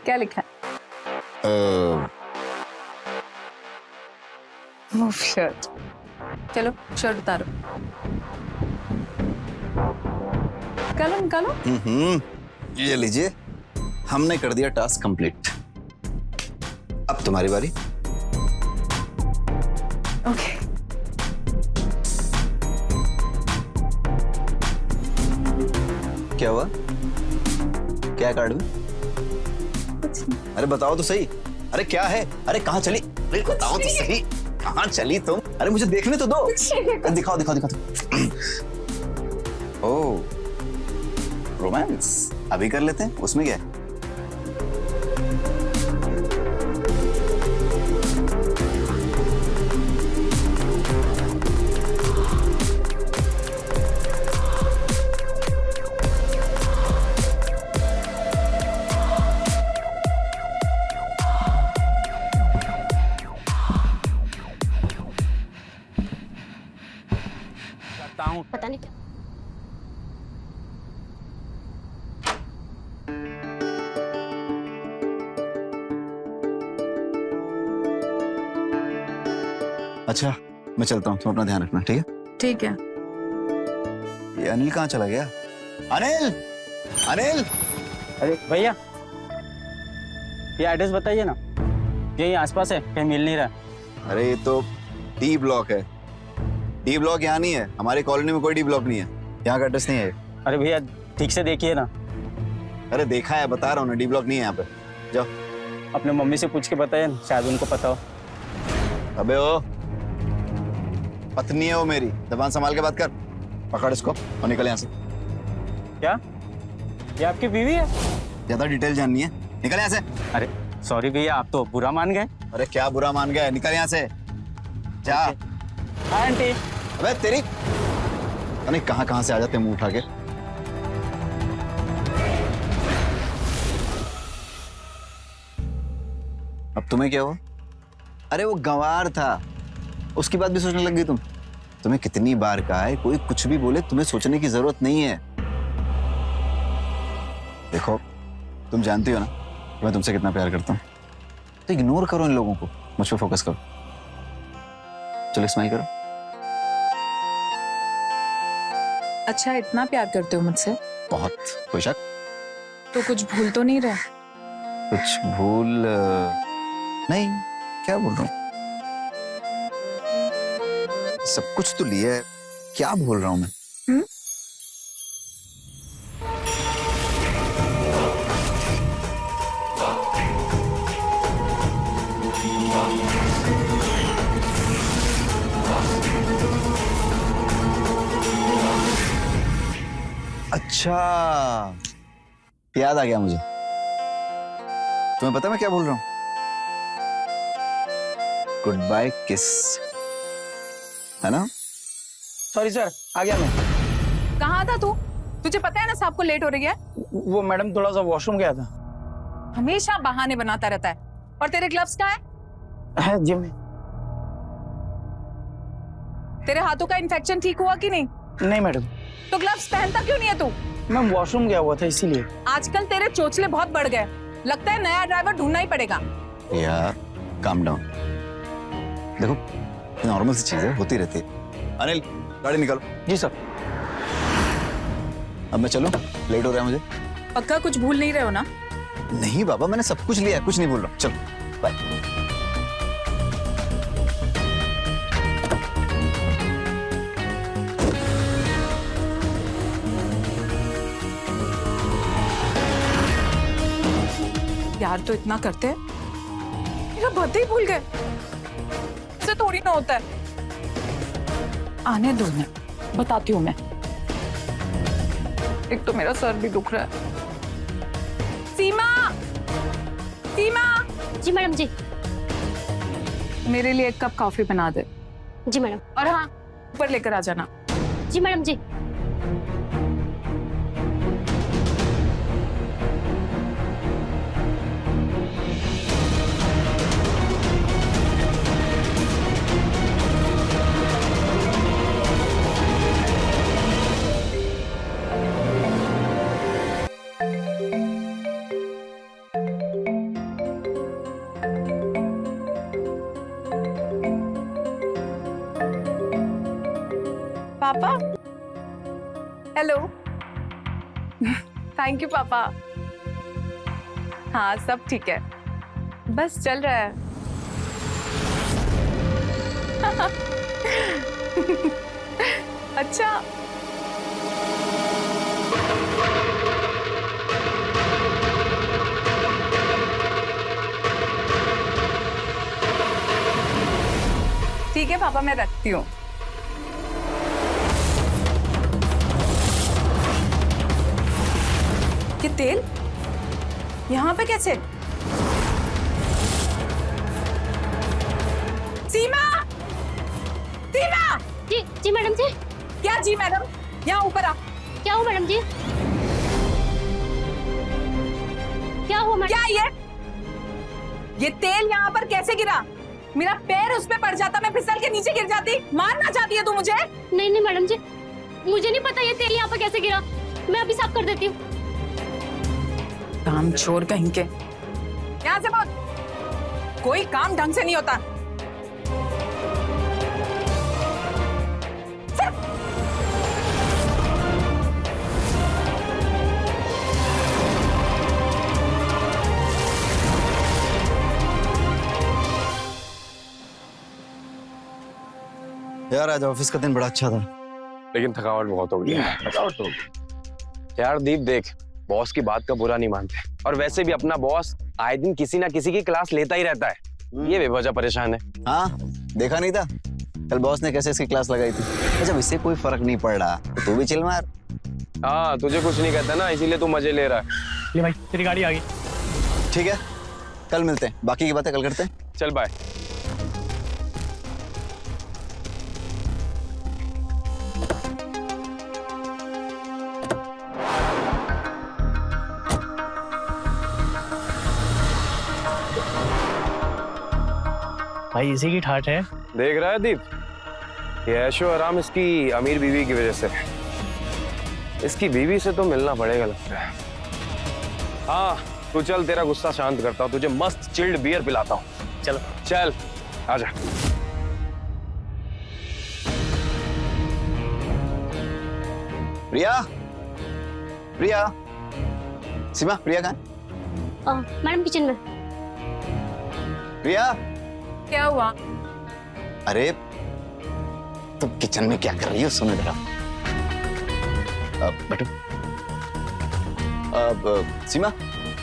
क्या लिखा है? Move shirt. चलो शर्ट उतारो। निकालो निकालो। ये लीजिए, हमने कर दिया टास्क कंप्लीट। अब तुम्हारी बारी। ओके। क्या हुआ? क्या है कार्ड में? कुछ नहीं। अरे बताओ तो सही। अरे क्या है? अरे कहाँ चली? अरे बताओ तो सही, कहाँ चली तुम? अरे मुझे देखने तो दो। दिखाओ दिखाओ दिखाओ। ओह, रोमांस अभी कर लेते हैं, उसमें क्या है? पता नहीं क्या। अच्छा मैं चलता हूँ, तुम अपना ध्यान रखना, ठीक है? ठीक है। ये अनिल कहाँ चला गया? अनिल, अनिल! अरे भैया, ये एड्रेस बताइए ना, यही आसपास है, कहीं मिल नहीं रहा। अरे ये तो डी ब्लॉक है। डी ब्लॉक यहाँ नहीं है, हमारी कॉलोनी में कोई डी ब्लॉक नहीं है, यहाँ का एड्रेस नहीं है। अरे भैया ठीक से देखिए ना। अरे देखा है, बता रहा हूँ ना, डी ब्लॉक नहीं है यहाँ पे। जाओ। अपने मम्मी से पूछ के बताइए ना, शायद उनको पता हो। अबे ओ, पत्नी है वो मेरी, जबान संभाल के बात कर। पकड़ इसको और निकल यहाँ से। क्या ये आपकी बीवी है? ज्यादा डिटेल जाननी है, निकल यहाँ से। अरे सॉरी भैया, आप तो बुरा मान गए। अरे क्या बुरा मान गया, निकल यहाँ से जा। हाँ आंटी। अबे तेरी, अरे कहाँ से आ जाते मुंह उठा के। अब तुम्हें क्या हुआ? अरे वो गंवार था, उसकी बात भी सोचने लग गई तुम। तुम्हें कितनी बार कहा है, कोई कुछ भी बोले तुम्हें सोचने की जरूरत नहीं है। देखो तुम जानती हो ना कि मैं तुमसे कितना प्यार करता हूँ, तो इग्नोर करो इन लोगों को, मुझ पे फोकस करो। चलो स्माइल करो। अच्छा इतना प्यार करते हो मुझसे? बहुत। कोई शक? तो कुछ भूल तो नहीं रहे? कुछ भूल नहीं, क्या बोल रहा हूँ? सब कुछ तो लिया है, क्या बोल रहा हूँ मैं? अच्छा याद आ गया मुझे। तुम्हें पता मैं क्या बोल रहा हूँ? गुड बाय किस, है ना? सॉरी सर, आ गया मैं। कहाँ था तू? तुझे पता है ना साहब को लेट हो रही है। वो मैडम थोड़ा सा वॉशरूम गया था। हमेशा बहाने बनाता रहता है। और तेरे ग्लव्स कहाँ है? जिम में। तेरे हाथों का इन्फेक्शन ठीक हुआ कि नहीं? नहीं मैडम। तो ग्लव्स पहनता क्यों नहीं है तू? मैं वॉशरूम गया हुआ था इसीलिए। आजकल तेरे चोचले बहुत बढ़ गए, लगता है नया ड्राइवर ढूंढना ही पड़ेगा। यार काम डाउन, देखो नॉर्मल सी चीज है, होती रहती है। अनिल गाड़ी निकालो। जी सर। अब मैं चलूं, लेट हो रहा है मुझे। पक्का कुछ भूल नहीं रहे हो ना? नहीं बाबा, मैंने सब कुछ लिया, कुछ नहीं बोल रहा हूँ। चलो बाय। यार तो इतना करते हैं, मेरा बर्थडे ही भूल गए। इससे थोड़ी ना होता है। आने दो, मैं बताती हूँ मैं। एक तो मेरा सर भी दुख रहा है। सीमा, सीमा। जी मैडम जी। मेरे लिए एक कप कॉफी बना दे। जी मैडम। और हाँ, ऊपर लेकर आ जाना। जी मैडम जी। पापा हेलो थैंक यू पापा। हाँ सब ठीक है, बस चल रहा है। अच्छा ठीक है पापा, मैं रखती हूँ। ये तेल यहाँ पे कैसे? सीमा! सीमा! जी जी मैडम जी। क्या जी मैडम? यहाँ ऊपर आ। क्या हुआ मैडम जी? क्या हुआ मैडम? क्या ये तेल यहाँ पर कैसे गिरा? मेरा पैर उस पे पड़ जाता, मैं फिसल के नीचे गिर जाती। मारना चाहती है तू मुझे? नहीं नहीं मैडम जी, मुझे नहीं पता ये तेल यहाँ पर कैसे गिरा। मैं अभी साफ कर देती हूँ। काम चोर कहीं के। यहाँ से बोल, कोई काम ढंग से नहीं होता। यार आज ऑफिस का दिन बड़ा अच्छा था। लेकिन थकावट बहुत हो गई है। थकावट तो यार दीप देख, बॉस की बात का बुरा नहीं मानते, और वैसे भी अपना बॉस आए दिन किसी ना किसी की क्लास लेता ही रहता है। ये बेवजह परेशान है। हाँ देखा नहीं था कल बॉस ने कैसे इसकी क्लास लगाई थी। अच्छा इससे कोई फर्क नहीं पड़ रहा तो तू भी चिल मार। हाँ तुझे कुछ नहीं कहता ना, इसीलिए तू मजे ले रहा है। ले भाई तेरी गाड़ी आ गई। ठीक है कल मिलते हैं, बाकी की बातें कल करते हैं। चल बाय। भाई इसी की ठाठ है। देख रहा है दीप, ये ऐशो आराम इसकी अमीर बीवी की वजह से। इसकी बीवी से तो मिलना पड़ेगा लगता है। हाँ तू चल, तेरा गुस्सा शांत करता हूँ, तुझे मस्त चिल्ड बियर पिलाता हूँ। चलो चल आजा। प्रिया, प्रिया, सीमा, प्रिया कहाँ? मैडम किचन में। प्रिया, क्या हुआ? अरे तुम किचन में क्या कर रही हो? सुनो जरा। बैठो। सीमा,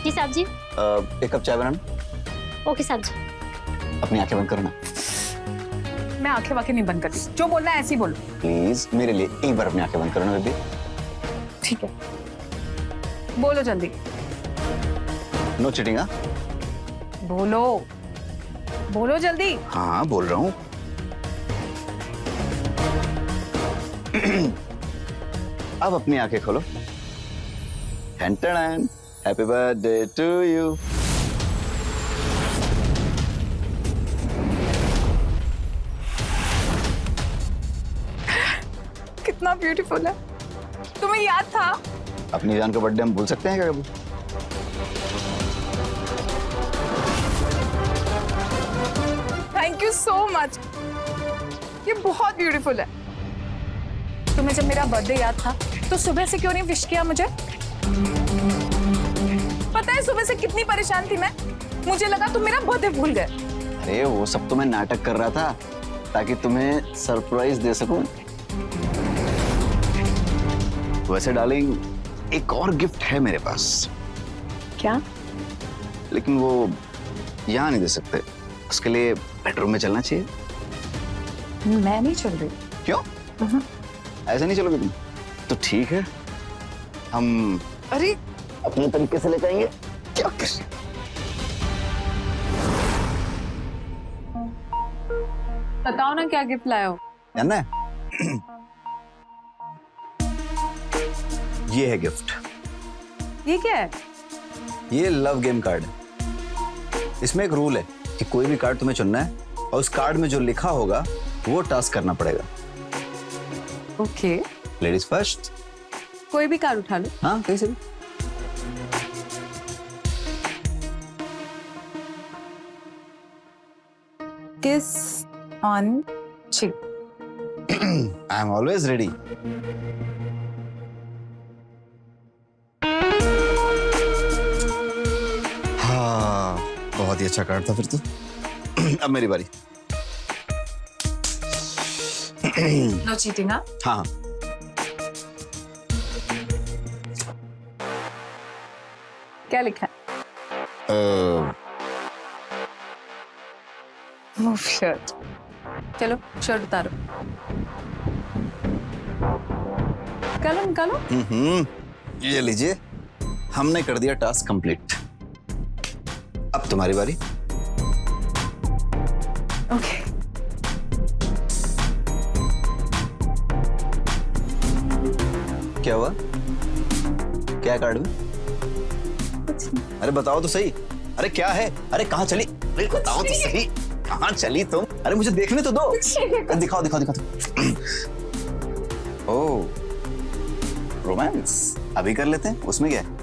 जी साहब जी। एक कप चाय बनाना। ओके साहब जी। अपनी आंखें बंद करना मैं आंखें वाखें नहीं बंद करती, जो बोलना है ऐसे ही बोलो। प्लीज, मेरे लिए एक बार अपनी आंखें बंद करना बेबी। ठीक है, बोलो जल्दी। No cheating. हाँ बोलो बोलो जल्दी। हाँ बोल रहा हूँ। अब अपनी आंखें खोलो। Happy birthday to you. कितना ब्यूटीफुल है। तुम्हें याद था? अपनी जान का बर्थडे हम भूल सकते हैं क्या कभी? थैंक यू सो मच, ये बहुत ब्यूटीफुल है। तुम्हें जब मेरा बर्थडे याद था तो सुबह से क्यों नहीं विश किया मुझे? पता है सुबह से कितनी परेशान थी मैं, मुझे लगा तुम मेरा बर्थडे भूल गए। अरे वो सब तो मैं नाटक कर रहा था ताकि तुम्हें सरप्राइज दे सकूं। वैसे डार्लिंग एक और गिफ्ट है मेरे पास। क्या? लेकिन वो यहाँ नहीं दे सकते, उसके लिए बेडरूम में चलना चाहिए। मैं नहीं चल रही। क्यों? ऐसे नहीं चलोगे तुम? तो ठीक है, हम अरे अपने तरीके से ले जाएंगे। क्या कर? बताओ ना क्या गिफ्ट लाए हो। जानना है? ये है गिफ्ट। ये क्या है? ये लव गेम कार्ड है। इसमें एक रूल है कि कोई भी कार्ड तुम्हें चुनना है और उस कार्ड में जो लिखा होगा वो टास्क करना पड़ेगा। ओके। Ladies first. कोई भी कार्ड उठा लो। हाँ कैसे भी। किस ऑन चिक। I am always ready. हाँ, बहुत ही अच्छा कार्ड था फिर तो। अब मेरी बारी। No cheating. हाँ हाँ, क्या लिखा है? Move shirt. चलो शर्ट उतारो। निकालो निकालो। ये लीजिए, हमने कर दिया टास्क कंप्लीट। अब तुम्हारी बारी। ओके। क्या हुआ? क्या कार्ड में? अरे बताओ तो सही। अरे क्या है? अरे कहाँ चली? अरे बताओ तो सही, कहाँ चली तुम? अरे मुझे देखने तो दो। अरे दिखाओ दिखाओ दिखाओ। ओह, रोमांस अभी कर लेते हैं, उसमें क्या है?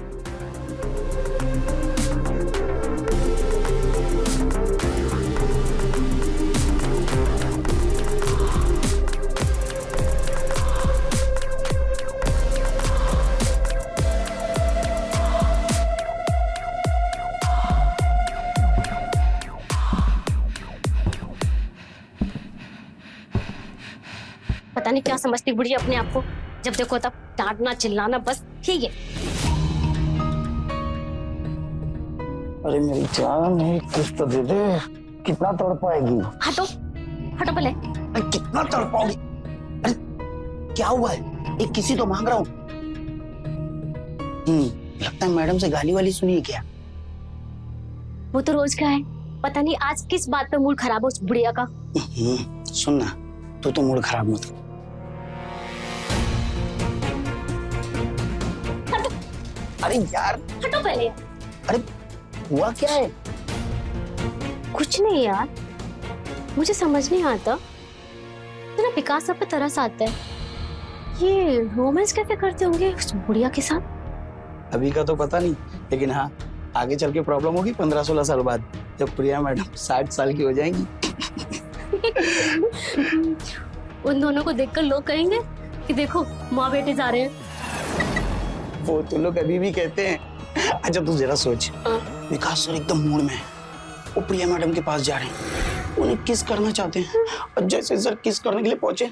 पता नहीं क्या समझती बुढ़ी अपने आप को, जब देखो तब डांटना चिल्लाना, बस ठीक है। अरे मेरी जान, एक किस्त तो दे दे। कितना तड़ पाएगी? हटो हटो पहले। अरे कितना तड़ पाओगी? अरे क्या हुआ है? एक किसी तो मांग रहा हूँ। लगता है मैडम से गाली वाली सुनी है क्या? वो तो रोज का है, पता नहीं आज किस बात पे मूड खराब है उस बुढ़िया का। सुन ना, तू तो मूड खराब मत कर। अरे यार, हटो पहले। अरे हुआ क्या है? कुछ नहीं यार, मुझे समझ नहीं आता, तो ना विकास सब पे तरस आता है, ये रोमांस कैसे करते होंगे उस बुढ़िया के साथ। अभी का तो पता नहीं, लेकिन हाँ आगे चल के प्रॉब्लम होगी 15-16 साल बाद, जब प्रिया मैडम 60 साल की हो जाएंगी। उन दोनों को देखकर लोग कहेंगे कि देखो माँ बेटे जा रहे हैं। वो तो लोग अभी भी कहते हैं। अच्छा तू जरा सोच, विकास सर एकदम मूड में है, वो प्रिया मैडम के पास जा रहे हैं, उन्हें किस करना चाहते हैं, और जैसे सर किस करने के लिए पहुंचे,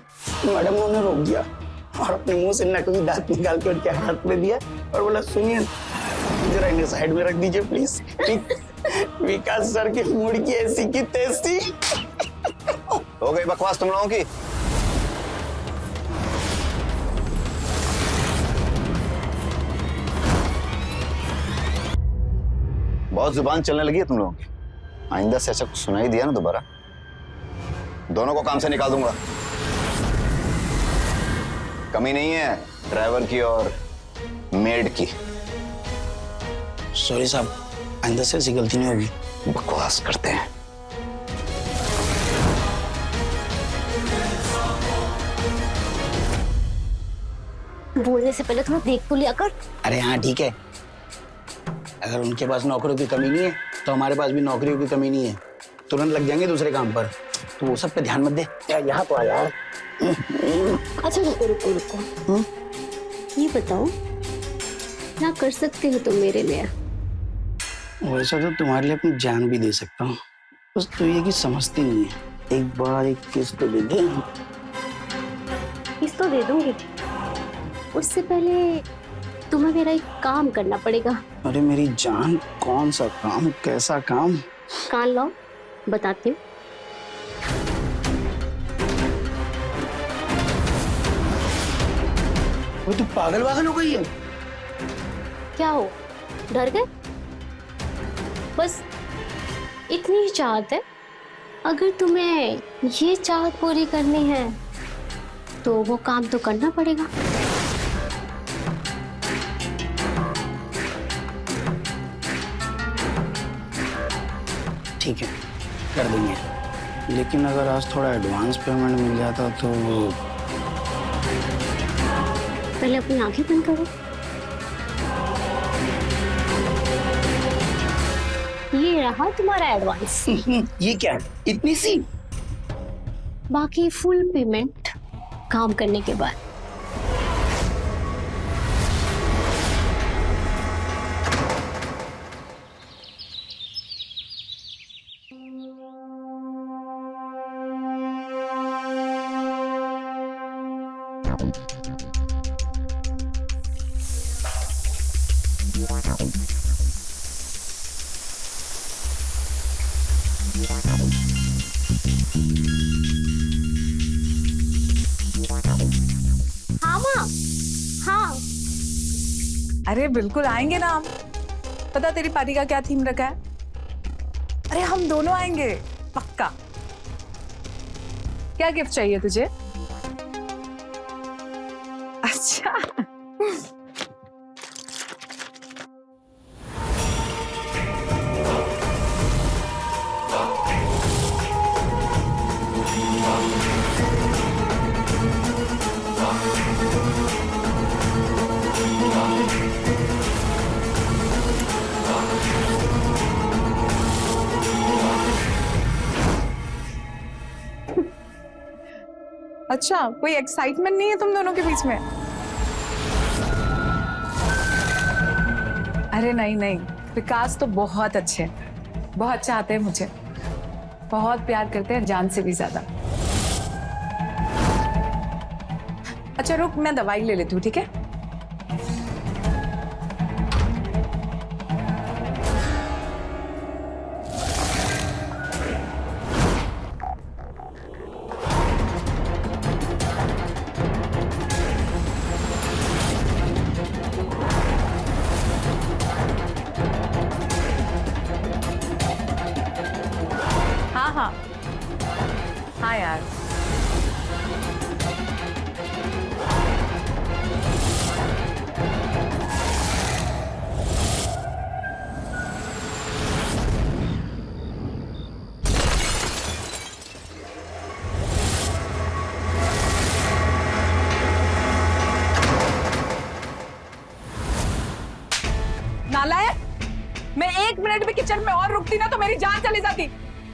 मैडम ने उन्हें रोक दिया और अपने मुंह से नकली दांत निकाल के उनके हाथ में दिया और बोला सुनिए जरा इन्हें साइड में रख दीजिए प्लीज। विकास सर के मूड की ऐसी की तैसी। हो गई बकवास तुम लोगों की। बहुत जुबान चलने लगी है तुम लोगों की। आइंदा से ऐसा कुछ सुनाई दिया ना दोबारा, दोनों को काम से निकाल दूंगा। कमी नहीं है ड्राइवर की और मेड की। सॉरी साहब, आइंदा से ऐसी गलती नहीं होगी। बकवास करते हैं। बोलने से पहले थोड़ा देख तो लिया कर। अरे हाँ ठीक है, अगर उनके पास नौकरियों की कमी नहीं है तो हमारे पास भी नौकरियों की कमी नहीं है, तुरंत लग जाएंगे दूसरे काम पर, तो वो सब पे ध्यान मत दे। यहाँ तो आ यार। अच्छा रुको रुको रुको, ये बताओ क्या कर सकते हो तुम मेरे लिए? वैसा तो तुम्हारे लिए अपनी जान भी दे सकता हूँ, बस तो ये कि समझती नहीं है। एक बार एक किस्त तो दे दे। किस तो दे दूंगी, उससे पहले तुम्हें मेरा एक काम करना पड़ेगा। अरे मेरी जान, कौन सा काम, कैसा काम? कान लाओ बताती हूँ। वो तू पागल वागल हो गई है? क्या हो, डर गए? बस इतनी ही चाहत है, अगर तुम्हें ये चाहत पूरी करनी है तो वो काम तो करना पड़ेगा। ठीक है कर देंगे, लेकिन अगर आज थोड़ा एडवांस पेमेंट मिल जाता तो। पहले अपनी आंखें बंद करो। ये रहा तुम्हारा एडवांस। ये क्या, इतनी सी? बाकी फुल पेमेंट काम करने के बाद। हाँ माँ, हाँ। अरे बिल्कुल आएंगे ना हम। पता तेरी पार्टी का क्या थीम रखा है? अरे हम दोनों आएंगे पक्का। क्या गिफ्ट चाहिए तुझे? अच्छा अच्छा, कोई एक्साइटमेंट नहीं है तुम दोनों के बीच में? अरे नहीं नहीं, विकास तो बहुत अच्छे हैं, बहुत चाहते हैं मुझे, बहुत प्यार करते हैं, जान से भी ज्यादा। अच्छा रुक, मैं दवाई ले लेती हूँ, ठीक है? हाँ हाँ हाँ यार, नालायक, मैं 1 मिनट भी किचन में और रुकती ना तो मेरी जान चली जाती।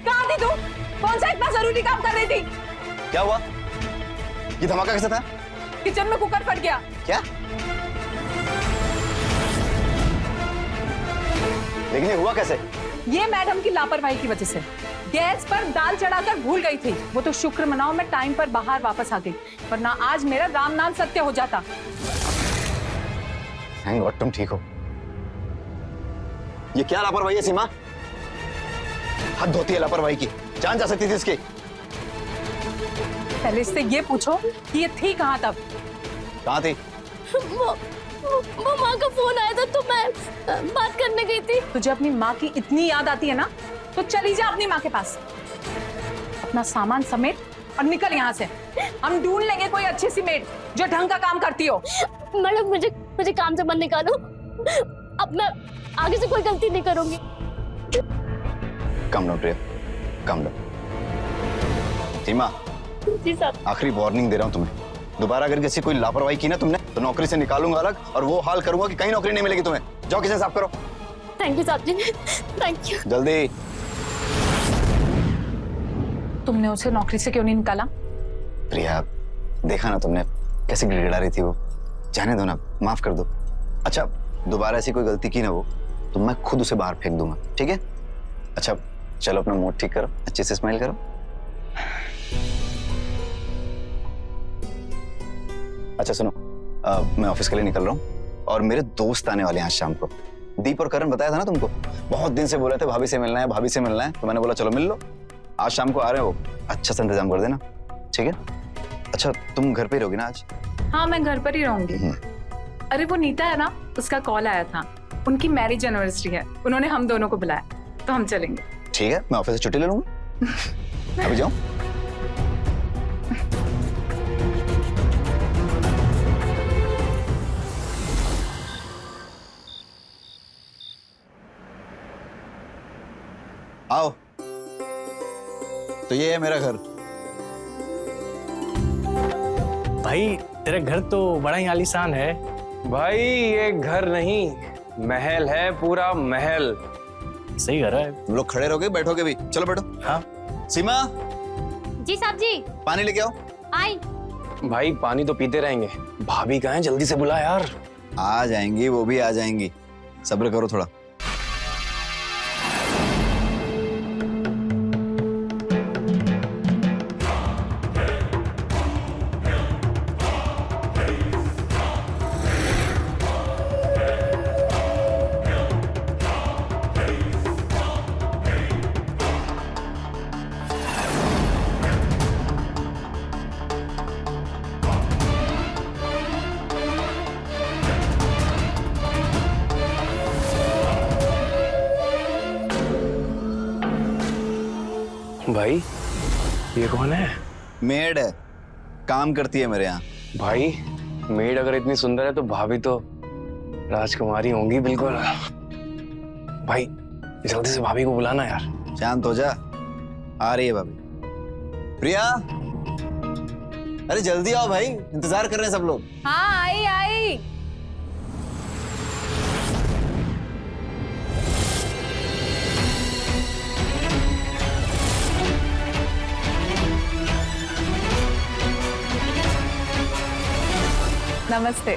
कहाँ थी तू? कौन सा इतना जरूरी काम कर रही थी? क्या हुआ? ये धमाका कैसे था? किचन में कुकर फट गया। क्या? लेकिन ये हुआ कैसे? ये मैडम की लापरवाही की वजह से। गैस पर दाल चढ़ाकर भूल गई थी। वो तो शुक्र मनाओ मैं टाइम पर बाहर वापस आ गई, वरना आज मेरा राम नाम सत्य हो जाता। थैंक गॉड तुम ठीक हो। ये क्या लापरवाही है सीमा? हद होती है लापरवाही की, जान जा सकती थी इसकी। पहले इससे ये पूछो कि ये थी कहाँ तब? कहाँ थी? वो माँ का फोन आया था तो मैं बात करने गई थी। तुझे अपनी माँ की इतनी याद आती है ना, तो चली जा अपनी माँ के पास, अपना सामान समेट और निकल यहाँ से। हम ढूंढ लेंगे कोई अच्छी सी मेड जो ढंग का काम करती हो। मैडम मुझे काम से मत निकालो, अब मैं आगे से कोई गलती नहीं करूंगी। कम लो प्रिया, कम लो। सीमा, जी साहब। आखिरी वार्निंग दे रहा हूँ तुम्हें, दोबारा अगर किसी कोई लापरवाही की ना तुमने तो नौकरी से निकालूंगा अलग, और वो हाल करूंगा कि कहीं नौकरी नहीं मिलेगी तुम्हें। जाओ किचन साफ करो। थैंक यू साहब जी, थैंक यू। जल्दी। तुमने उसे नौकरी से क्यों नहीं निकाला? प्रिया, देखा ना तुमने कैसे गिड़गिड़ा रही थी वो। जाने दो ना, माफ कर दो। अच्छा, दोबारा ऐसी कोई गलती की ना वो तो मैं खुद उसे बाहर फेंक दूंगा, ठीक है? अच्छा चलो अपना मूड ठीक करो, अच्छे से स्माइल करो। अच्छा सुनो, मैं ऑफिस के लिए निकल रहा हूँ और मेरे दोस्त आने वाले हैं आज शाम को। दीप और करण बताया था ना तुमको, बहुत दिन से बोले थे भाभी से मिलना है, भाभी से मिलना है, तो मैंने बोला चलो मिल लो। आज शाम को आ रहे हो, अच्छा सा इंतजाम कर देना, ठीक है? अच्छा तुम घर पे ही रहोगी ना आज? हाँ मैं घर पर ही रहूंगी। अरे वो नीता है ना, उसका कॉल आया था, उनकी मैरिज एनिवर्सरी है, उन्होंने हम दोनों को बुलाया, तो हम चलेंगे। ठीक है, मैं ऑफिस से छुट्टी ले लूंगा। अभी जाऊं? आओ, तो ये है मेरा घर। भाई तेरा घर तो बड़ा ही आलीशान है। भाई ये घर नहीं, महल है, पूरा महल। सही घर है। तुम लोग खड़े रहोगे बैठोगे भी? चलो बैठो। हाँ सीमा, जी साहब जी। पानी लेके आओ। आई। भाई पानी तो पीते रहेंगे, भाभी कहाँ है? जल्दी से बुला यार। आ जाएंगी, वो भी आ जाएंगी, सब्र करो थोड़ा। भाई ये कौन है? मेड है, काम करती है मेरे यहाँ। भाई मेड अगर इतनी सुंदर है तो भाभी तो राजकुमारी होंगी बिल्कुल। भाई जल्दी से भाभी को बुलाना यार। शांत हो जा, आ रही है भाभी। प्रिया, अरे जल्दी आओ भाई, इंतजार कर रहे हैं सब लोग। हाँ आई आई। नमस्ते।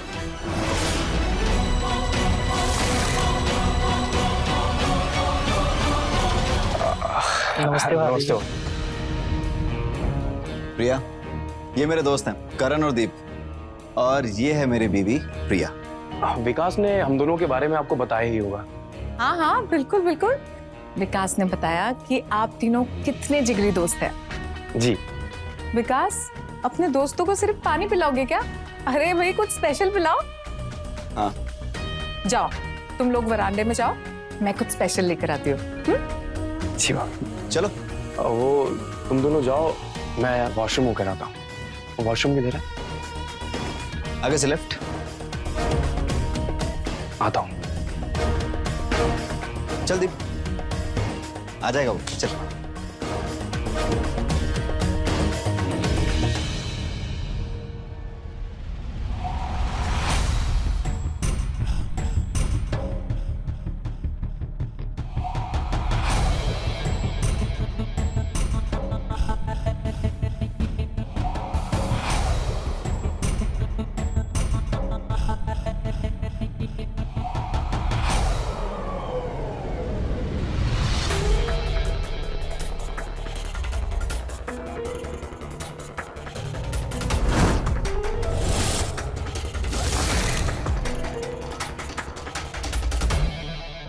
नमस्ते भाभी। नमस्ते। प्रिया, ये मेरे दोस्त हैं करण और दीप, और ये है मेरी बीवी प्रिया। विकास ने हम दोनों के बारे में आपको बताया ही होगा। हाँ हाँ बिल्कुल बिल्कुल, विकास ने बताया कि आप तीनों कितने जिगरी दोस्त हैं। जी। विकास, अपने दोस्तों को सिर्फ पानी पिलाओगे क्या? अरे भाई कुछ स्पेशल पिलाओ। हाँ जाओ तुम लोग वरांडे में जाओ, मैं कुछ स्पेशल लेकर आती हूँ। अच्छी बात। चलो। वो तुम दोनों जाओ, मैं वॉशरूम होकर आता हूँ। वॉशरूम किधर है? आगे से लेफ्ट। आता हूँ। चल दीप, आ जाएगा वो, चल।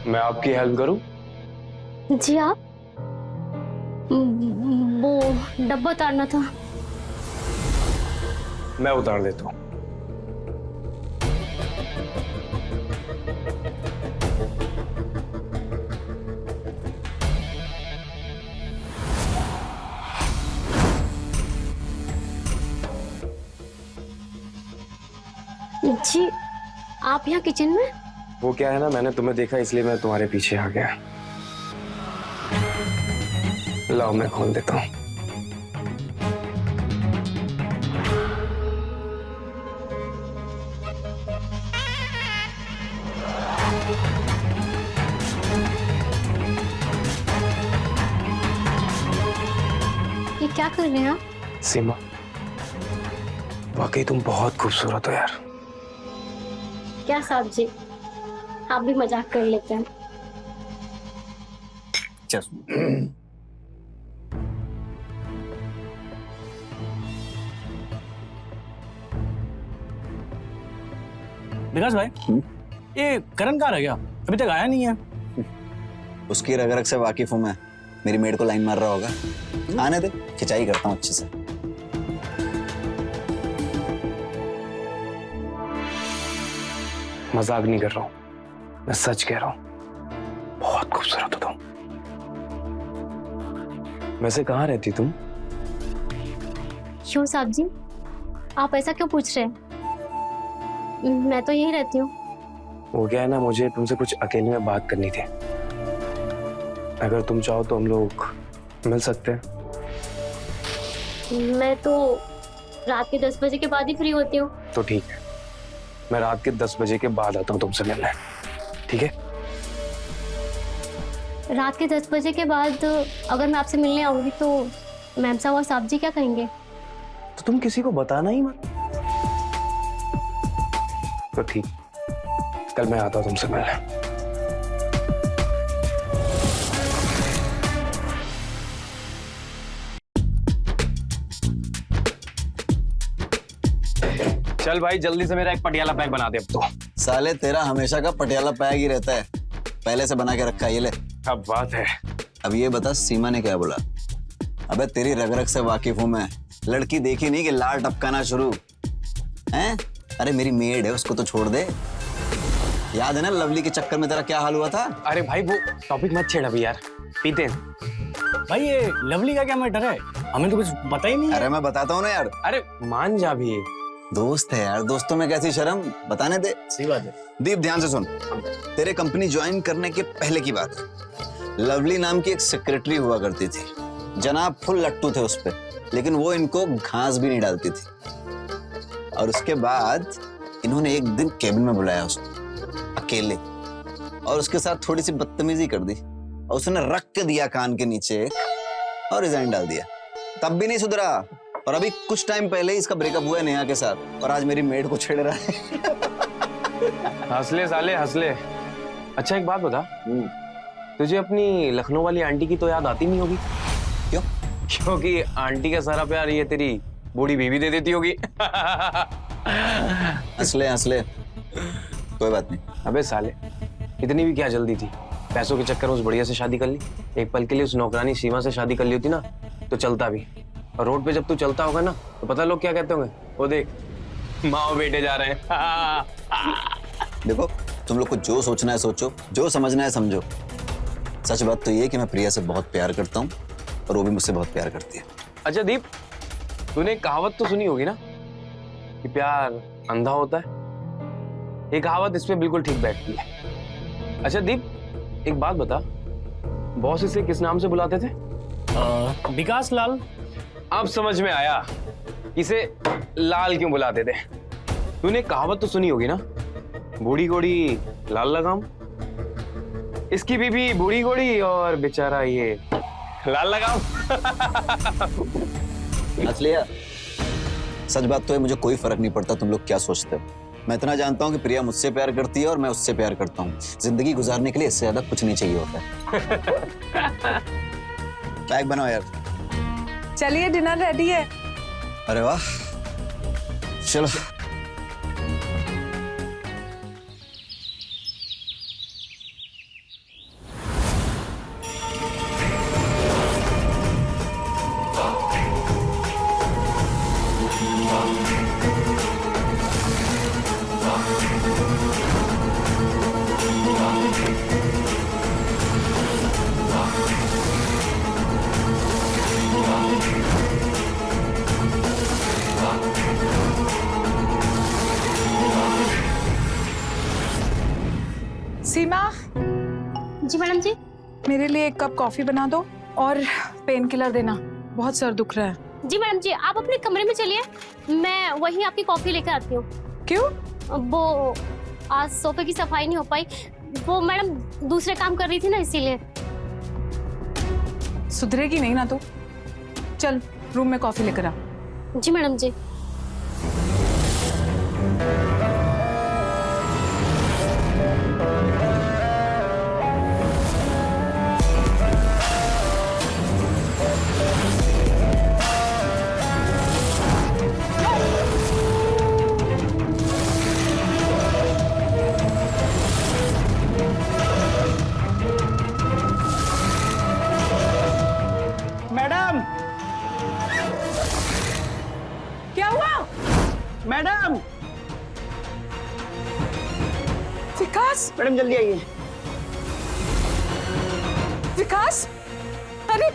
मैं आपकी हेल्प करूं? जी आप? वो डब्बा उतारना था। मैं उतार देता हूं। जी आप यहाँ किचन में? वो क्या है ना, मैंने तुम्हें देखा इसलिए मैं तुम्हारे पीछे आ गया। लाओ मैं खोल देता हूँ। ये क्या कर रहे हैं आप? सीमा, वाकई तुम बहुत खूबसूरत हो यार। क्या साहब जी, आप भी मजाक कर लेते हैं। चल। विकास भाई, ये करण कहाँ रह गया? अभी तक आया नहीं है। उसकी रग रग से वाकिफ हूं मैं, मेरी मेड को लाइन मार रहा होगा। आने दे, खिंचाई करता हूँ अच्छे से। मजाक नहीं कर रहा हूँ, मैं सच कह रहा हूँ, बहुत खूबसूरत हो तुम। वैसे कहाँ रहती तुम? क्यों साहब जी, आप ऐसा क्यों पूछ रहे हैं? मैं तो यहीं रहती हूँ। वो क्या है ना, मुझे तुमसे कुछ अकेले में बात करनी थी। अगर तुम चाहो तो हम लोग मिल सकते हैं। मैं तो रात के 10 बजे के बाद ही फ्री होती हूँ। तो ठीक है, मैं रात के 10 बजे के बाद आता हूँ तुमसे मिलने, ठीक है? रात के 10 बजे के बाद अगर मैं आपसे मिलने आऊंगी तो मैम साहब और साहब जी क्या कहेंगे? तो तुम किसी को बताना ही मत। तो ठीक, कल मैं आता हूँ तुमसे मिलने। चल भाई जल्दी से मेरा एक पटियाला पैक बना दे अब तो। साले तेरा हमेशा का पटियाला पैक ही रहता है, पहले से बना के रखा है, ये ले। अब बात है। अब ये बता सीमा ने क्या बोला? अबे तेरी रग रग से वाकिफ हूं मैं, लड़की देखी नहीं कि लाल टपकाना शुरू हैं? अरे मेरी मेड है, उसको तो छोड़ दे। याद है ना लवली के चक्कर में तेरा क्या हाल हुआ था? अरे भाई वो टॉपिक मत छेड़ अभी यार, पीते हैं। भाई ये लवली का क्या मैटर है? हमें तो कुछ पता ही नहीं है। अरे मैं बताता हूँ ना यार, अरे मान जा भी, दोस्त है यार, दोस्तों में कैसी शर्म, बताने दे। सही बात है। दीप ध्यान से सुन, तेरे कंपनी ज्वाइन करने के पहले की बात है। लवली नाम की एक सेक्रेटरी हुआ करती थी, जनाब फुल लट्टू थे उस पे, लेकिन वो इनको घास भी नहीं डालती थी। और उसके बाद इन्होंने एक दिन केबिन में बुलाया उसको अकेले, और उसके साथ थोड़ी सी बदतमीजी कर दी, और उसने रख के दिया कान के नीचे और रिजाइन डाल दिया। तब भी नहीं सुधरा, और अभी कुछ टाइम पहले ही इसका ब्रेकअप हुआ है नेहा के साथ, और आज मेरी मेड को छेड़ रहा है। हंसले साले हंसले। अच्छा एक बात बता, तुझे अपनी लखनऊ वाली आंटी की तो याद आती नहीं होगी? क्यों? क्योंकि आंटी का सारा प्यार ये तेरी बूढ़ी बीवी दे देती होगी। हंसले हंसले, कोई बात नहीं। अबे साले, इतनी भी क्या जल्दी थी? पैसों के चक्कर में उस बढ़िया से शादी कर ली। एक पल के लिए उस नौकरानी सीमा से शादी कर ली होती ना तो चलता भी। और रोड पे जब तू चलता होगा ना तो पता लोग क्या कहते होंगे, वो देख माँ और बेटे जा रहे हैं। देखो तुम लोग को जो सोचना है सोचो, जो समझना है समझो। सच बात तो ये है कि मैं प्रिया से बहुत प्यार करता हूँ, और वो भी मुझसे बहुत प्यार करती है। अच्छा दीप, तूने एक कहावत तो सुनी होगी ना कि प्यार अंधा होता है? ये कहावत इस पे बिल्कुल ठीक बैठती है। अच्छा दीप, एक बात बता, बॉस इसे किस नाम से बुलाते थे? विकास लाल। अब समझ में आया इसे लाल क्यों बुलाते थे। तूने कहावत तो सुनी होगी ना, बूढ़ी घोड़ी लाल लगाम। इसकी बीबी बूढ़ी घोड़ी और बेचारा ये लाल लगाम। असलिया सच बात तो है, मुझे कोई फर्क नहीं पड़ता तुम लोग क्या सोचते हो। मैं इतना जानता हूँ कि प्रिया मुझसे प्यार करती है और मैं उससे प्यार करता हूँ। जिंदगी गुजारने के लिए इससे ज्यादा कुछ नहीं चाहिए होता है। पैक बनाओ यार। चलिए डिनर रेडी है। अरे वाह, चलो। सीमा, जी मैडम जी। मेरे लिए एक कप कॉफी बना दो और पेन किलर देना, बहुत सर दुख रहा है। जी मैडम जी, आप अपने कमरे में चलिए, मैं वहीं आपकी कॉफी लेकर आती हूँ। क्यों? वो आज सोफे की सफाई नहीं हो पाई, वो मैडम दूसरे काम कर रही थी ना, इसीलिए। सुधरेगी नहीं ना तू? चल रूम में कॉफी लेकर आ। जी मैडम जी। मैडम, क्या हुआ? मैडम, विकास, मैडम जल्दी आइए। विकास, अरे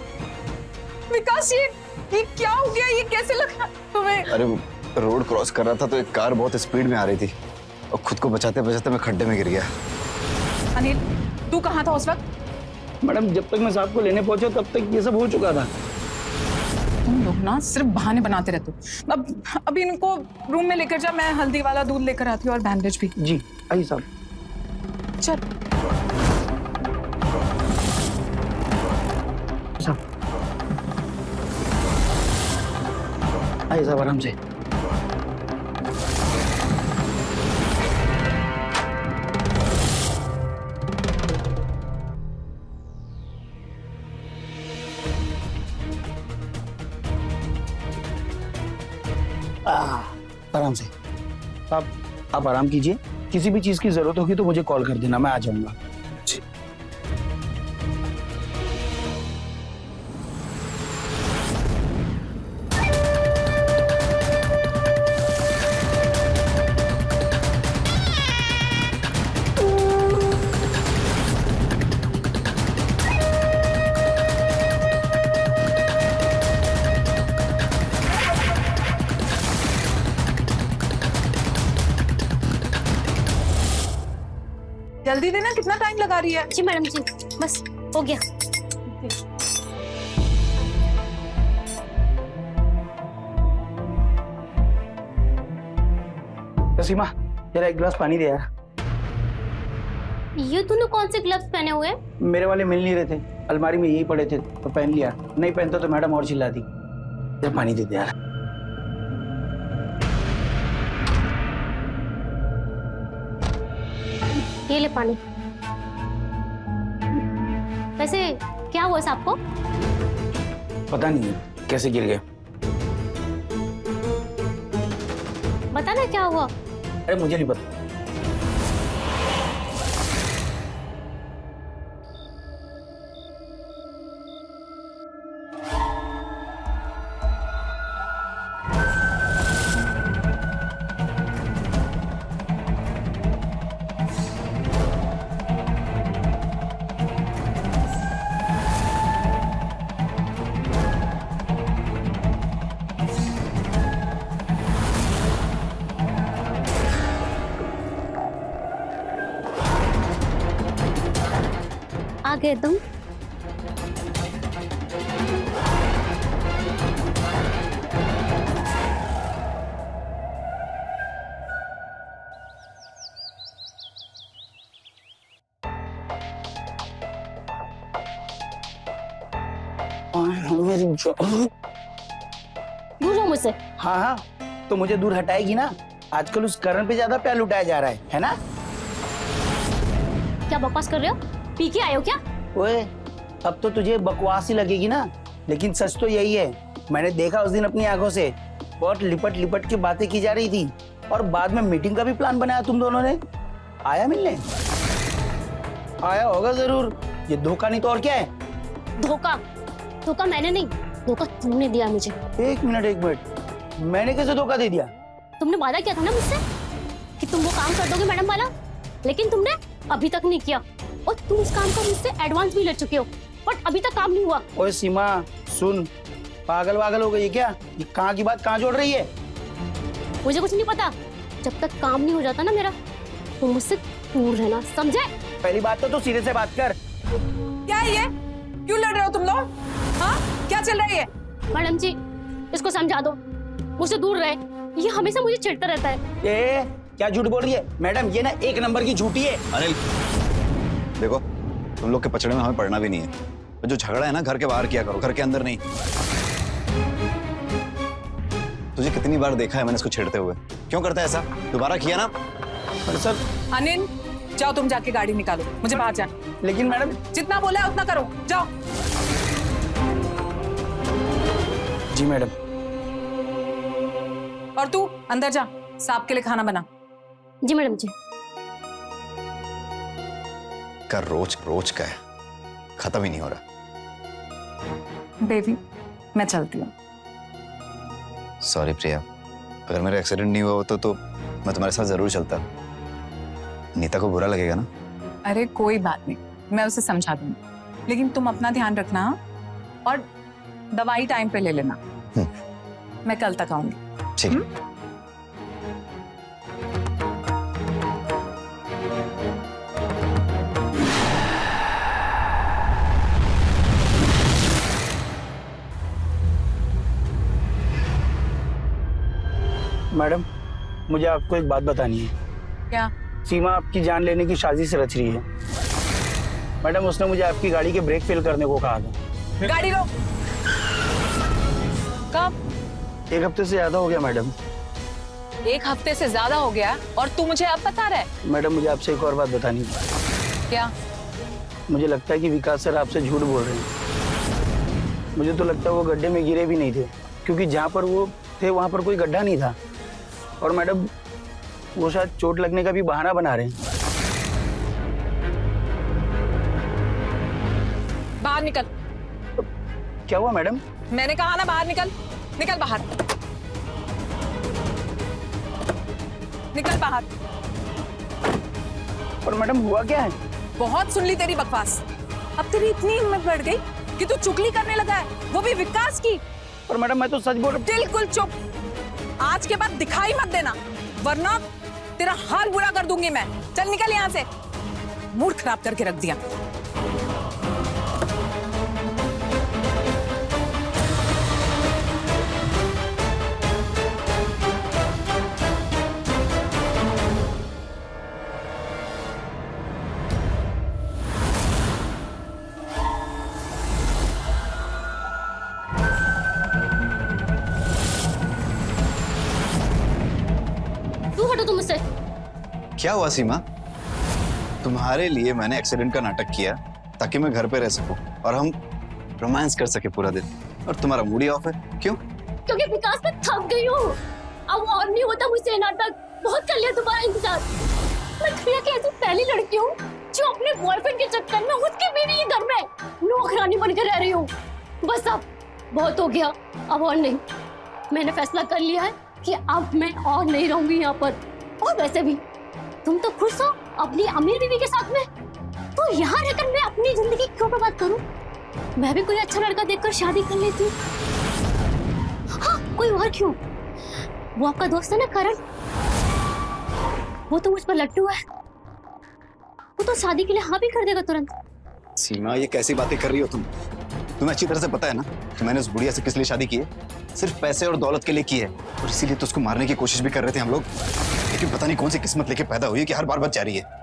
विकास, ये क्या हो गया? ये कैसे लगा तुम्हें? अरे वो रोड क्रॉस कर रहा था तो एक कार बहुत स्पीड में आ रही थी, और खुद को बचाते बचाते मैं खड्डे में गिर गया। अनिल, तू कहाँ था उस वक्त? मैडम जब तक मैं साहब को लेने पहुंचा तब तक ये सब हो चुका था। तुम लोग ना सिर्फ बहाने बनाते रहते हो। अब इनको रूम में लेकर जा, मैं हल्दी वाला दूध लेकर आती हूँ और बैंडेज भी। जी आइए साहब। चल। साहब आइए साहब, आराम से। आराम से। आप आराम कीजिए, किसी भी चीज की जरूरत होगी तो मुझे कॉल कर देना, मैं आ जाऊंगा। जी। जल्दी देना, कितना टाइम लगा रही है? जी मैडम जी, बस हो गया। तो सीमा जरा एक गिलास पानी दे यार। ये दोनों कौन से ग्लव्स पहने हुए हैं? मेरे वाले मिल नहीं रहे थे, अलमारी में यही पड़े थे तो पहन लिया, नहीं पहनता तो मैडम और चिल्लाती। जरा पानी दे दे यार। ये ले पानी। वैसे क्या हुआ साहब को? पता नहीं कैसे गिर गए। बता ना क्या हुआ। अरे मुझे नहीं पता। आ गए तुम। मेरी दूर हो मुझसे। हाँ हाँ, तो मुझे दूर हटाएगी ना। आजकल उस करण पे ज्यादा प्यार लुटाया जा रहा है ना? क्या बकवास कर रहे हो? पी के आए हो क्या? ओए, अब तो तुझे बकवास ही लगेगी ना, लेकिन सच तो यही है। मैंने देखा उस दिन अपनी आंखों से, बहुत लिपट लिपट के बातें की जा रही थी और बाद में मीटिंग का भी प्लान बनाया तुम दोनों ने। आया मिलने? आया होगा जरूर, ये धोखा नहीं तो और क्या है? धोखा? धोखा मैंने नहीं, धोखा तुमने दिया मुझे। एक मिनट, मैंने कैसे धोखा दे दिया? तुमने वादा किया था ना मुझसे कि तुम वो काम कर दोगे मैडम वाला, लेकिन तुमने अभी तक नहीं किया और तुम उस काम का मुझसे एडवांस भी ले चुके हो, बट अभी तक काम नहीं हुआ। ओए सीमा सुन, पागल वागल हो गई क्या? ये कहाँ की बात कहाँ जोड़ रही है? मुझे कुछ नहीं पता, जब तक काम नहीं हो जाता ना मेरा, तुम मुझसे दूर रहना, समझे? पहली बात तो तू सीधे से बात कर। क्या है ये? क्यों लड़ रहे हो तुम लोग? हाँ, क्या चल रहा है ये? मैडम जी, इसको समझा दो, मुझसे दूर रहे, ये हमेशा मुझे चिढ़ता रहता है। ए, क्या झूठ बोल रही है मैडम? ये ना एक नंबर की झूठी है। अनिल देखो, तुम लोग के पचड़े में हमें पड़ना भी नहीं है। तो जो झगड़ा है ना, घर के बाहर किया करो, घर के अंदर नहीं। तुझे कितनी बार देखा है मैंने इसको छेड़ते हुए, क्यों करता है ऐसा? दोबारा किया ना? पर सर। अनिल, जाओ तुम जाके गाड़ी निकालो, मुझे बाहर जाना। लेकिन मैडम। जितना बोला है उतना करो, जाओ। जी मैडम। और तू अंदर जा, साहब के लिए खाना बना। जी मैडम जी। का रोज रोज का है, खत्म ही नहीं हो रहा। बेबी, मैं चलती हूँ। सॉरी प्रिया, अगर मेरा एक्सीडेंट नहीं हुआ होता तो मैं तुम्हारे साथ जरूर चलता। नीता को बुरा लगेगा ना? अरे कोई बात नहीं, मैं उसे समझा दूंगी, लेकिन तुम अपना ध्यान रखना और दवाई टाइम पे ले लेना। मैं कल तक आऊंगी। ठीक है। मैडम, मुझे आपको एक बात बतानी है। क्या? सीमा आपकी जान लेने की साजिश से रच रही है। मैडम, उसने मुझे आपकी गाड़ी के ब्रेक फेल करने को कहा था। गाड़ी रोक। कब? एक हफ्ते से ज्यादा हो गया मैडम। एक हफ्ते से ज्यादा हो गया और तू मुझे अब बता रहा है? मैडम, मुझे आपसे एक और बात बतानी है। क्या? मुझे लगता है कि विकास सर आपसे झूठ बोल रहे हैं। मुझे तो लगता है वो गड्ढे में गिरे भी नहीं थे, क्योंकि जहाँ पर वो थे वहाँ पर कोई गड्ढा नहीं था। और मैडम वो शायद चोट लगने का भी बहाना बना रहे हैं। बाहर निकल। क्या हुआ मैडम? मैंने कहा ना बाहर निकल। निकल बाहर। निकल बाहर। और मैडम हुआ क्या है? बहुत सुन ली तेरी बकवास। अब तेरी इतनी हिम्मत बढ़ गई कि तू चुगली करने लगा है, वो भी विकास की। और मैडम मैं तो सच बोल रहा बिल्कुल चुप। आज के बाद दिखाई मत देना, वरना तेरा हाल बुरा कर दूंगी मैं। चल निकल यहाँ से। मूड खराब करके रख दिया। तू हटो तुम मुझसे। क्या हुआ सीमा? तुम्हारे लिए मैंने एक्सीडेंट का नाटक किया ताकि मैं घर पे रह सकूं और हम रोमांस कर सके पूरा दिन, और तुम्हारा मूड ही ऑफ है। क्यों? क्योंकि विकास मैं थक गई हूँ। अब और नहीं होता मुझसे ये नाटक। बहुत कर लिया तुम्हारा इंतजार। मैं दुनिया की ऐसी पहली लड़की हूँ जो अपने बॉयफ्रेंड के चक्कर में उसके बीवी के घर में नौकरानी बनकर रह रही हूँ। बस अब बहुत हो गया, अब और नहीं। मैंने फैसला कर लिया है कि अब मैं और नहीं रहूंगी यहाँ पर। और वैसे भी तुम तो खुश हो अपनी अमीर बीवी के साथ में, तो यहाँ रहकर मैं अपनी जिंदगी क्यों बर्बाद करूं? मैं भी कोई अच्छा लड़का देखकर शादी कर लेती। हाँ, कोई और क्यों? वो आपका दोस्त है ना करण, वो तो मुझ पर लट्टू है। वो तो शादी के लिए हाँ भी कर देगा तुरंत। सीमा, ये कैसी बातें कर रही हो तुम? तुम्हें अच्छी तरह से पता है ना कि मैंने उस बुढ़िया से किस लिए शादी की है? सिर्फ पैसे और दौलत के लिए की है, और इसीलिए तो उसको मारने की कोशिश भी कर रहे थे हम लोग। लेकिन पता नहीं कौन सी किस्मत लेके पैदा हुई है कि हर बार बच जा रही है।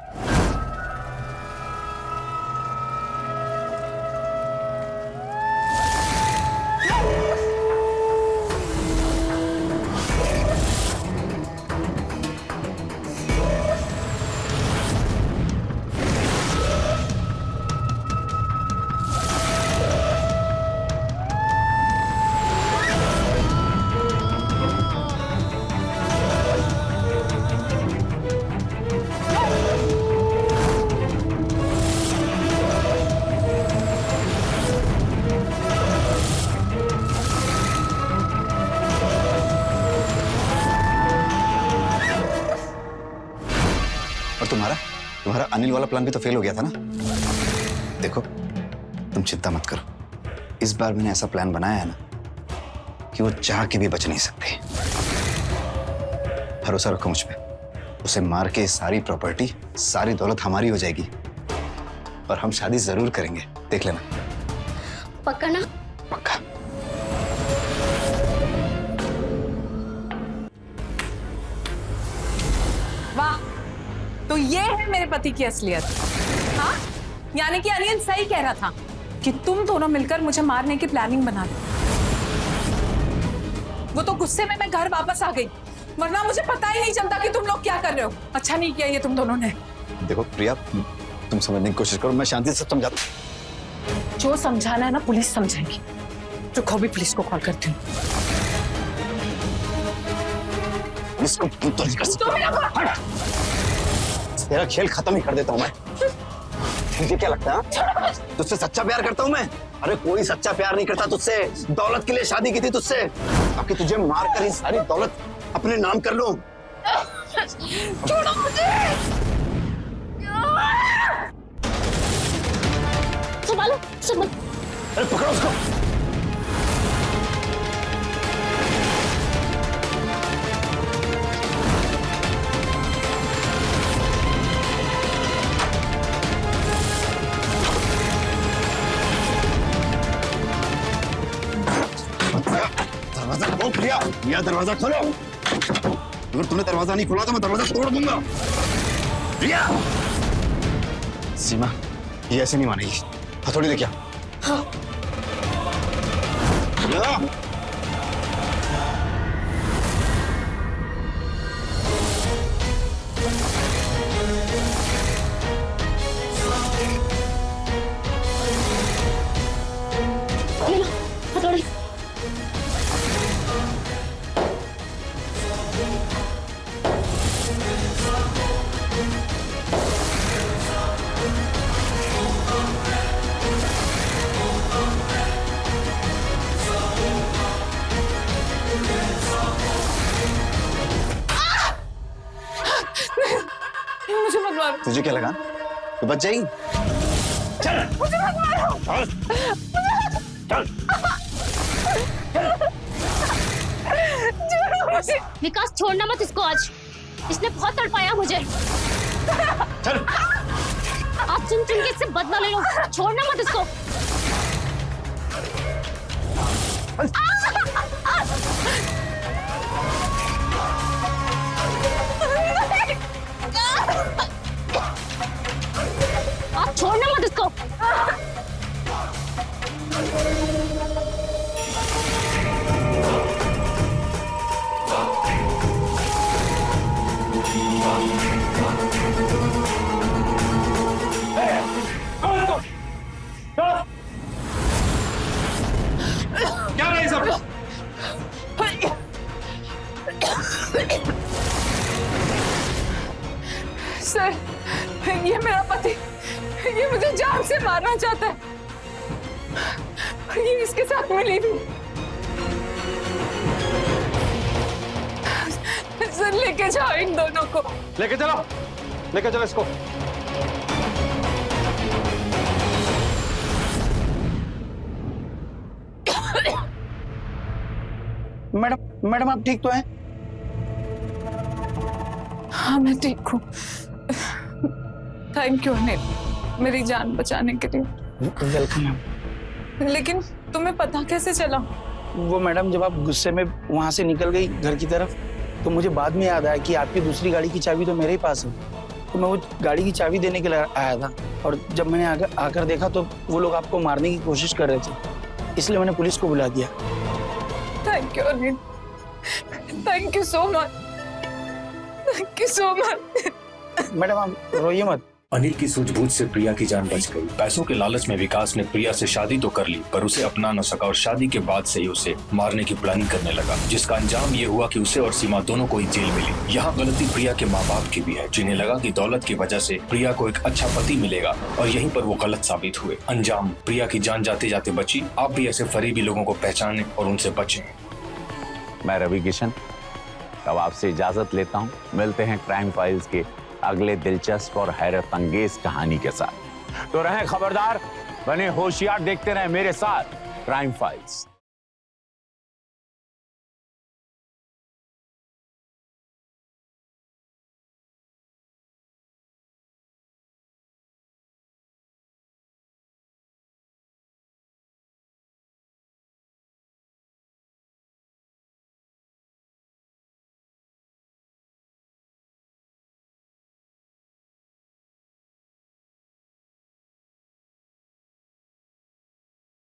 और तुम्हारा अनिल वाला प्लान भी तो फेल हो गया था ना। देखो, तुम चिंता मत करो। इस बार मैंने ऐसा प्लान बनाया है ना कि वो चाह के भी बच नहीं सकते। भरोसा रखो मुझ पे। उसे मार के सारी प्रॉपर्टी, सारी दौलत हमारी हो जाएगी, और हम शादी जरूर करेंगे। देख लेना। पक्का ना? पक्का। वाह, तो ये है मेरे पति की असलियत। हाँ, यानी कि अनिल सही कह रहा था कि तुम दोनों मिलकर मुझे मारने की प्लानिंग बना ली। वो तो गुस्से में मैं घर वापस आ गई, वरना मुझे पता ही नहीं चलता कि तुम लोग क्या कर रहे हो। अच्छा नहीं किया ये तुम दोनों ने। देखो प्रिया, तुम समझने की कोशिश करो, मैं शांति से समझाता। जो समझाना है ना पुलिस समझाएगी। रुको, भी पुलिस को कॉल करती हूँ। पुलिस को तो नहीं कर सकता। तेरा खेल खत्म ही कर देता हूँ मैं। तुझे क्या लगता है तुझसे सच्चा प्यार करता हूँ मैं? अरे कोई सच्चा प्यार नहीं करता तुझसे। दौलत के लिए शादी की थी तुझसे, ताकि तुझे मार कर ये सारी दौलत अपने नाम कर लूं। छोड़ो मुझे। संभालो, संभालो। अरे पकड़ो उसको। दरवाजा खोलो प्रिया, प्रिया दरवाजा खोलो। अगर तूने दरवाजा नहीं खोला तो मैं दरवाजा तोड़ दूंगा। प्रिया। सीमा, ये ऐसे नहीं मानेगी। हथौड़ी लेके आ। हाँ। प्रिया। ये लो, हथौड़ी। तुझे क्या लगा तू बच जाएगी? चल मुझे मत मारो। चल छोड़ो मुझे। विकास छोड़ना मत इसको आज, इसने बहुत तड़पाया मुझे। चल आप चुन चुन के इससे बदला ले लो, छोड़ना मत इसको। आप छोड़ना मत इसको। क्या रहा है सब? सर, ये मेरा पति, ये मुझे जान से मारना चाहता है। ये इसके साथ मिली भी। सर लेके जाओ इन दोनों को। लेके चलो इसको। मैडम आप ठीक तो हैं? हाँ मैं ठीक हूँ। थैंक यू अनिल, मेरी जान बचाने के लिए। Welcome ma'am. लेकिन तुम्हें पता कैसे चला? वो मैडम जब आप गुस्से में वहां से निकल गई घर की तरफ, तो मुझे बाद में याद आया कि आपकी दूसरी गाड़ी की चाबी तो मेरे ही पास है। तो मैं वो गाड़ी की चाबी देने के लिए आया था, और जब मैंने आकर देखा तो वो लोग आपको मारने की कोशिश कर रहे थे, इसलिए मैंने पुलिस को बुला दिया। Thank you Anil, thank you so much, thank you so much. Madam आप रोइए मत। अनिल की सूझबूझ से प्रिया की जान बच गई। पैसों के लालच में विकास ने प्रिया से शादी तो कर ली, पर उसे अपना न सका और शादी के बाद से ही उसे मारने की प्लानिंग करने लगा, जिसका अंजाम ये हुआ कि उसे और सीमा दोनों को ही जेल मिली। यहाँ गलती प्रिया के माँ बाप की भी है, जिन्हें लगा कि दौलत की वजह से प्रिया को एक अच्छा पति मिलेगा, और यहीं पर वो गलत साबित हुए। अंजाम, प्रिया की जान जाते जाते बची। आप भी ऐसे फरीबी लोगों को पहचाने और उनसे बचें। मैं रवि किशन अब आपसे इजाजत लेता हूँ। मिलते हैं क्राइम फाइल्स के अगले दिलचस्प और हैरत अंगेज कहानी के साथ। तो रहें खबरदार, बने होशियार, देखते रहें मेरे साथ क्राइम फाइल्स।